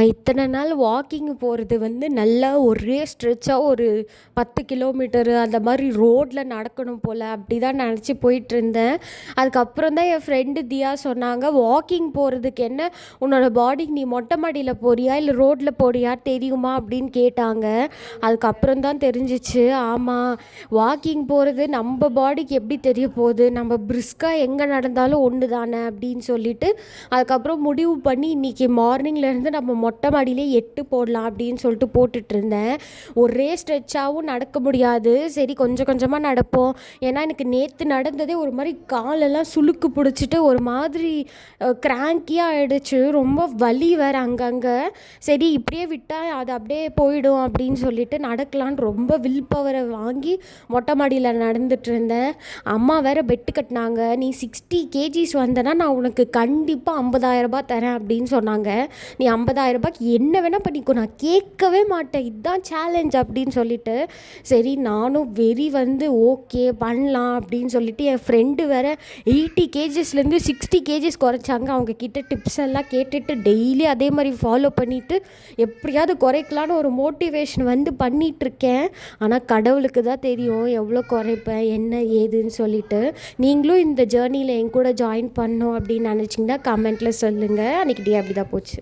நான் இத்தனை நாள் வாக்கிங் போகிறது வந்து நல்லா ஒரே ஸ்ட்ரெச்சாக ஒரு 10 கிலோமீட்டரு அந்த மாதிரி ரோட்டில் நடக்கணும் போல் அப்படி தான் நினச்சி போயிட்டுருந்தேன். அதுக்கப்புறம் தான் என் ஃப்ரெண்டு தியா சொன்னாங்க, வாக்கிங் போகிறதுக்கு என்ன உன்னோட பாடிக்கு நீ மொட்டை மாடியில் போறியா இல்லை ரோட்டில் போறியா தெரியுமா அப்படின்னு கேட்டாங்க. அதுக்கப்புறம் தான் தெரிஞ்சிச்சு, ஆமாம் வாக்கிங் போகிறது நம்ம பாடிக்கு எப்படி தெரிய போகுது, நம்ம பிரிஸ்காக எங்கே நடந்தாலும் ஒன்று தானே அப்படின்னு சொல்லிட்டு அதுக்கப்புறம் முடிவு பண்ணி இன்றைக்கி மார்னிங்லேருந்து நம்ம மொட்டை மாடியிலே 8 போடலாம் அப்படின்னு சொல்லிட்டு போட்டுட்ருந்தேன். ஒரே ஸ்ட்ரெச்சாகவும் நடக்க முடியாது, சரி கொஞ்சம் கொஞ்சமாக நடப்போம். ஏன்னா எனக்கு நேற்று நடந்ததே ஒரு மாதிரி காலெல்லாம் சுளுக்கு பிடிச்சிட்டு ஒரு மாதிரி கிராங்கியாக ஆகிடுச்சு, ரொம்ப வலி வேறு அங்கங்கே. சரி இப்படியே விட்டால் அது அப்படியே போயிடும் அப்படின்னு சொல்லிட்டு நடக்கலான்னு ரொம்ப வில் பவரை வாங்கி மொட்டை மாடியில் நடந்துட்டு இருந்தேன். அம்மா வேறு பெட்டு கட்டினாங்க, நீ 60 kgs வந்தனா நான் உனக்கு கண்டிப்பாக 50,000 ரூபாய் தரேன் அப்படின்னு சொன்னாங்க. நீ 50,000 ரூபாய்க்கு என்ன வேணால் பண்ணிக்கோ, நான் கேட்கவே மாட்டேன், இதுதான் சேலஞ்ச் அப்படின்னு சொல்லிட்டு சரி நானும் வெறி வந்து ஓகே பண்ணலாம் அப்படின்னு சொல்லிட்டு என் ஃப்ரெண்டு வேறு 80 kgsலேருந்து 60 kgs குறைச்சாங்க. அவங்கக்கிட்ட டிப்ஸ் எல்லாம் கேட்டுட்டு டெய்லி அதே மாதிரி ஃபாலோ பண்ணிவிட்டு எப்படியாவது குறைக்கலான்னு ஒரு மோட்டிவேஷன் வந்து பண்ணிகிட்ருக்கேன். ஆனால் கடவுளுக்கு தான் தெரியும் எவ்வளோ குறைப்பேன் என்ன ஏதுன்னு சொல்லிட்டு. நீங்களும் இந்த ஜேர்னியில் என் கூட ஜாயின் பண்ணணும் அப்படின்னு நினச்சிங்கன்னா கமெண்ட்டில் சொல்லுங்கள். அன்றைக்கி டே அப்படி தான் போச்சு.